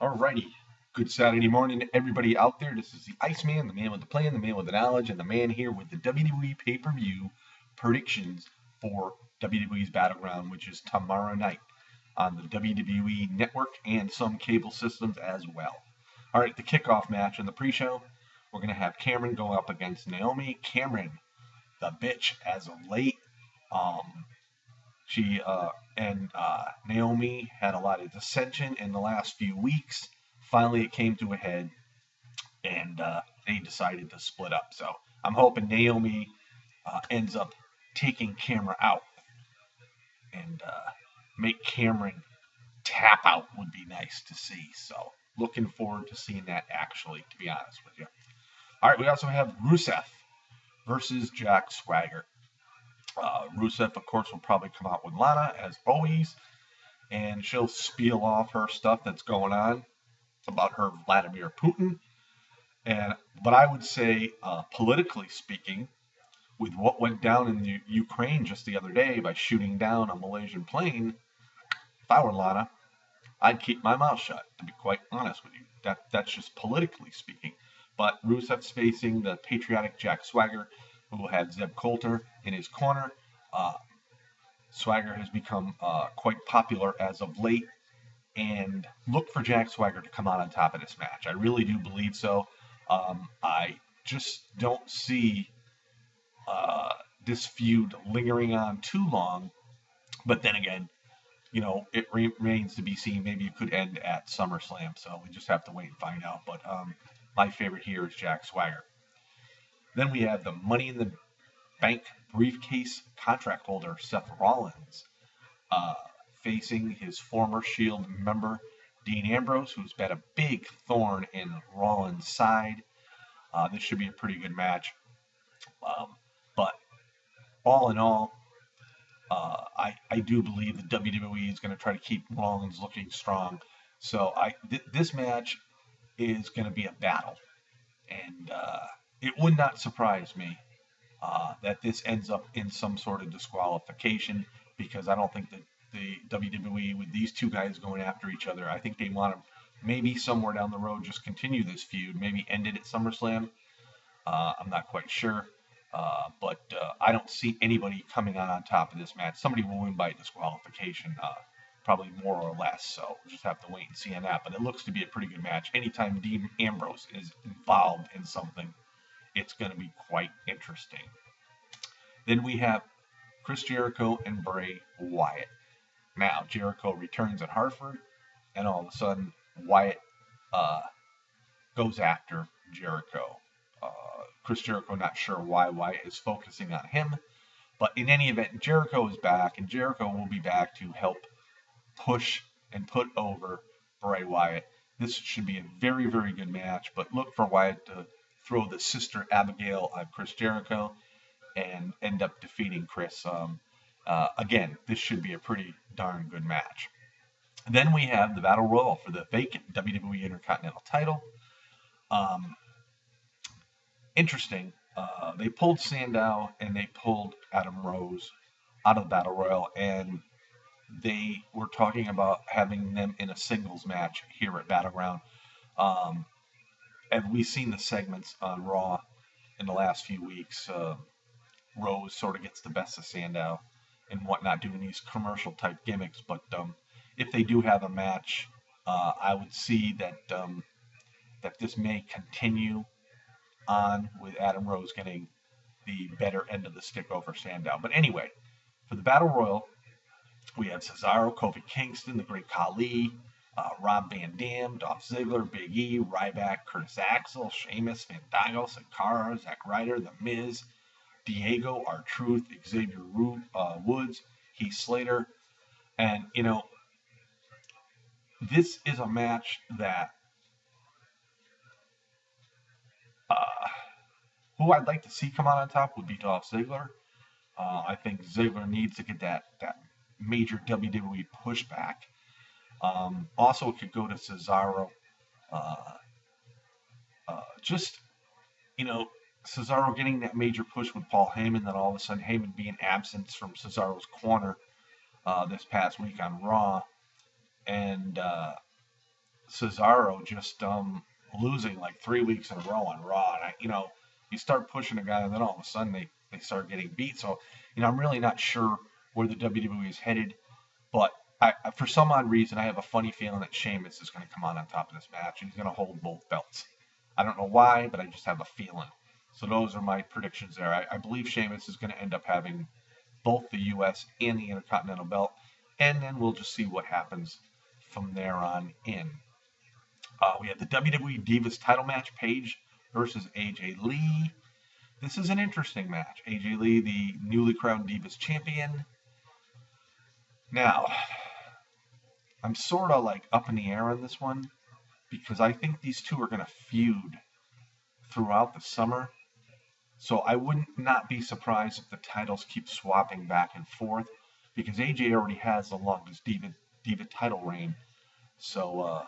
Alrighty. Good Saturday morning to everybody out there. This is the Iceman, the man with the plan, the man with the knowledge, and the man here with the WWE pay-per-view predictions for WWE's Battleground, which is tomorrow night on the WWE Network and some cable systems as well. All right, the kickoff match in the pre-show, we're going to have Cameron go up against Naomi. Cameron, the bitch as of late. She and Naomi had a lot of dissension in the last few weeks. Finally, it came to a head, and they decided to split up. So I'm hoping Naomi ends up taking Cameron out, and make Cameron tap out would be nice to see. So looking forward to seeing that actually, to be honest with you. All right, we also have Rousseff versus Jack Swagger. Rousseff, of course, will probably come out with Lana, as always, and she'll spiel off her stuff that's going on about her Vladimir Putin. But I would say, politically speaking, with what went down in the Ukraine just the other day by shooting down a Malaysian plane, if I were Lana, I'd keep my mouth shut, to be quite honest with you. That's just politically speaking. But Ruseff's facing the patriotic Jack Swagger, who had Zeb Coulter in his corner. Swagger has become quite popular as of late, and look for Jack Swagger to come out on top of this match. I really do believe so. I just don't see this feud lingering on too long, but then again, it remains to be seen. Maybe it could end at SummerSlam, so we just have to wait and find out. But my favorite here is Jack Swagger. Then we have the Money in the Bank briefcase contract holder, Seth Rollins, facing his former Shield member, Dean Ambrose, who's been a big thorn in Rollins' side. This should be a pretty good match. But all in all, I do believe the WWE is going to try to keep Rollins looking strong. So this match is going to be a battle. And it would not surprise me that this ends up in some sort of disqualification, because I don't think that the WWE, with these two guys going after each other, I think they want to maybe somewhere down the road just continue this feud, maybe end it at SummerSlam. I'm not quite sure. But I don't see anybody coming on top of this match. Somebody will win by disqualification, probably more or less. So we'll just have to wait and see on that. But it looks to be a pretty good match. Anytime Dean Ambrose is involved in something, it's going to be quite interesting. Then we have Chris Jericho and Bray Wyatt. Now, Jericho returns at Hartford, and all of a sudden, Wyatt goes after Jericho. Chris Jericho not sure why Wyatt is focusing on him, but in any event, Jericho is back, and Jericho will be back to help push and put over Bray Wyatt. This should be a very, very good match, but look for Wyatt to throw the Sister Abigail of Chris Jericho and end up defeating Chris. Again, this should be a pretty darn good match. Then we have the Battle Royal for the vacant WWE Intercontinental title. Interesting. They pulled Sandow and they pulled Adam Rose out of the Battle Royal, and they were talking about having them in a singles match here at Battleground. And we've seen the segments on Raw in the last few weeks. Rose sort of gets the best of Sandow and whatnot, doing these commercial type gimmicks. But if they do have a match, I would see that that this may continue on with Adam Rose getting the better end of the stick over Sandow. But anyway, for the Battle Royal, we have Cesaro, Kofi Kingston, the Great Khali, Rob Van Dam, Dolph Ziggler, Big E, Ryback, Curtis Axel, Sheamus, Fandango, Sin Cara, Zack Ryder, The Miz, Diego, R-Truth, Xavier Woods, Heath Slater. And, this is a match that who I'd like to see come out on top would be Dolph Ziggler. I think Ziggler needs to get that major WWE pushback. Also, it could go to Cesaro. Cesaro getting that major push with Paul Heyman, then all of a sudden Heyman being absent from Cesaro's corner this past week on Raw. And Cesaro just losing like 3 weeks in a row on Raw. And you start pushing a guy, and then all of a sudden they start getting beat. So, I'm really not sure where the WWE is headed. But for some odd reason, I have a funny feeling that Sheamus is going to come on top of this match, and he's going to hold both belts. I don't know why, but I just have a feeling. So those are my predictions there. I believe Sheamus is going to end up having both the U.S. and the Intercontinental belt, and then we'll just see what happens from there on in. We have the WWE Divas title match, Paige versus AJ Lee. This is an interesting match. AJ Lee, the newly crowned Divas champion. Now, I'm sort of like up in the air on this one because I think these two are going to feud throughout the summer. So I would not be surprised if the titles keep swapping back and forth because AJ already has the longest Diva title reign. So,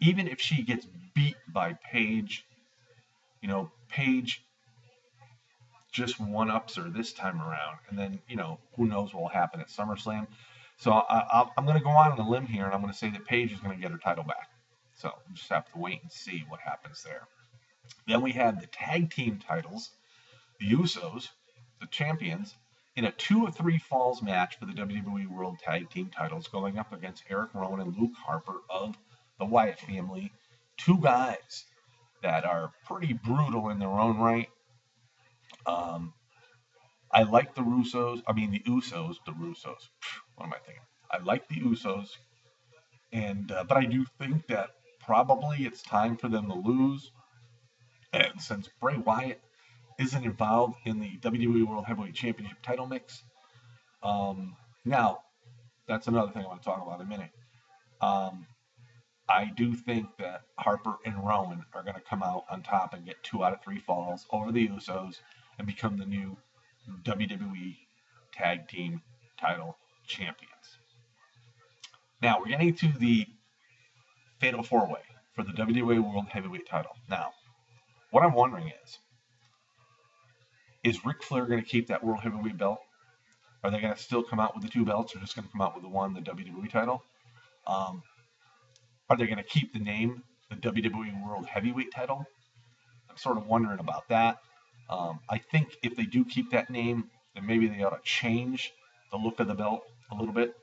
even if she gets beat by Paige, Paige just one-ups her this time around. And then, who knows what will happen at SummerSlam. So I'm going to go on a limb here, and I'm going to say that Paige is going to get her title back. So we'll just have to wait and see what happens there. Then we have the tag team titles, the Usos, the champions, in a 2 of 3 falls match for the WWE World Tag Team titles, going up against Eric Rowan and Luke Harper of the Wyatt family. Two guys that are pretty brutal in their own right. I like the Usos. What am I thinking? I like the Usos, but I do think that probably it's time for them to lose. And since Bray Wyatt isn't involved in the WWE World Heavyweight Championship title mix, now that's another thing I want to talk about in a minute. I do think that Harper and Rowan are going to come out on top and get 2 out of 3 falls over the Usos and become the new WWE Tag Team title champions. Now, we're getting to the Fatal 4-Way for the WWE World Heavyweight title. Now, what I'm wondering is Ric Flair going to keep that World Heavyweight belt? Are they going to still come out with the 2 belts, or just going to come out with the WWE title? Are they going to keep the name, the WWE World Heavyweight title? I'm sort of wondering about that. I think if they do keep that name, then maybe they ought to change the look of the belt a little bit.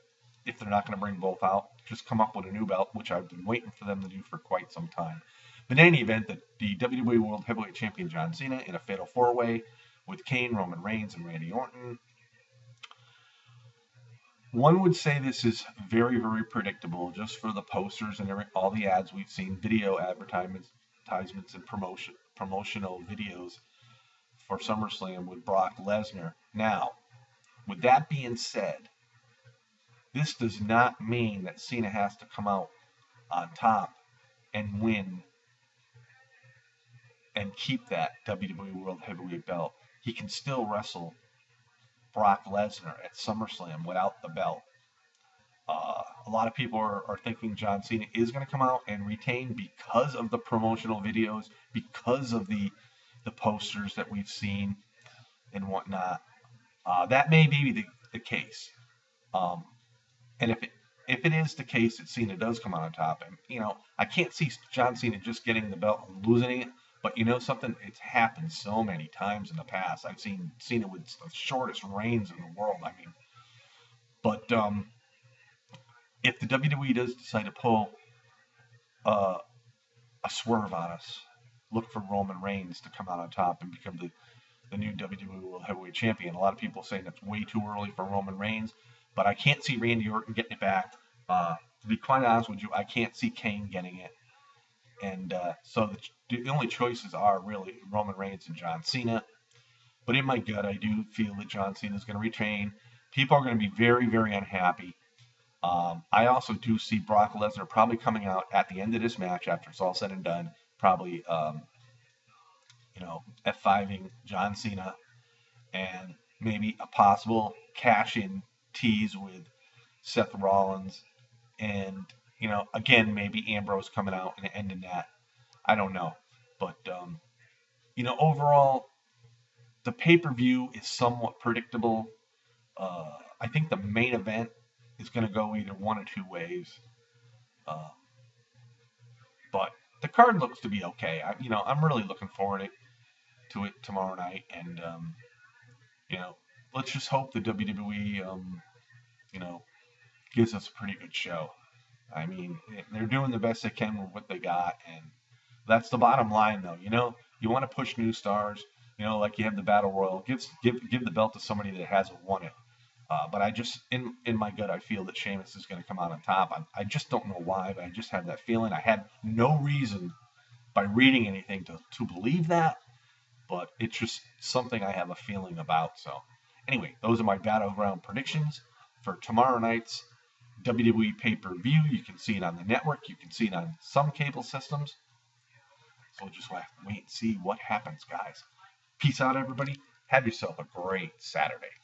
If they're not going to bring both out, just come up with a new belt, which I've been waiting for them to do for quite some time. But in any event, the WWE World Heavyweight Champion John Cena in a Fatal 4-Way with Kane, Roman Reigns, and Randy Orton. One would say this is very, very predictable just for the posters and all the ads we've seen, video advertisements and promotional videos for SummerSlam with Brock Lesnar. Now, with that being said, this does not mean that Cena has to come out on top and win and keep that WWE World Heavyweight belt. He can still wrestle Brock Lesnar at SummerSlam without the belt. A lot of people are thinking John Cena is going to come out and retain because of the promotional videos, because of the posters that we've seen and whatnot. That may be the case. And if it is the case that Cena does come out on top, and I can't see John Cena just getting the belt and losing it. But something, it's happened so many times in the past. I've seen Cena with the shortest reigns in the world. But if the WWE does decide to pull a swerve on us, look for Roman Reigns to come out on top and become the new WWE World Heavyweight Champion. A lot of people saying it's way too early for Roman Reigns, but I can't see Randy Orton getting it back. To be quite honest with you, I can't see Kane getting it. And so the only choices are really Roman Reigns and John Cena. But in my gut, I do feel that John Cena is going to retain. People are going to be very, very unhappy. I also do see Brock Lesnar probably coming out at the end of this match after it's all said and done, probably, F5ing John Cena and maybe a possible cash-in tease with Seth Rollins and again, maybe Ambrose coming out and ending that. I don't know. But, overall, the pay-per-view is somewhat predictable. I think the main event is going to go either one or two ways. Uh, but the card looks to be okay. I'm really looking forward to it tomorrow night, and you know, let's just hope the WWE, you know, gives us a pretty good show. I mean, they're doing the best they can with what they got, and that's the bottom line, though. You want to push new stars. Like you have the Battle Royal. Give the belt to somebody that hasn't won it. But I just, in my gut, I feel that Sheamus is going to come out on top. I just don't know why, but I just have that feeling. I had no reason by reading anything to believe that, but it's just something I have a feeling about. So, anyway, those are my Battleground predictions for tomorrow night's WWE pay-per-view. You can see it on the network. You can see it on some cable systems. So we'll just wait and see what happens, guys. Peace out, everybody. Have yourself a great Saturday.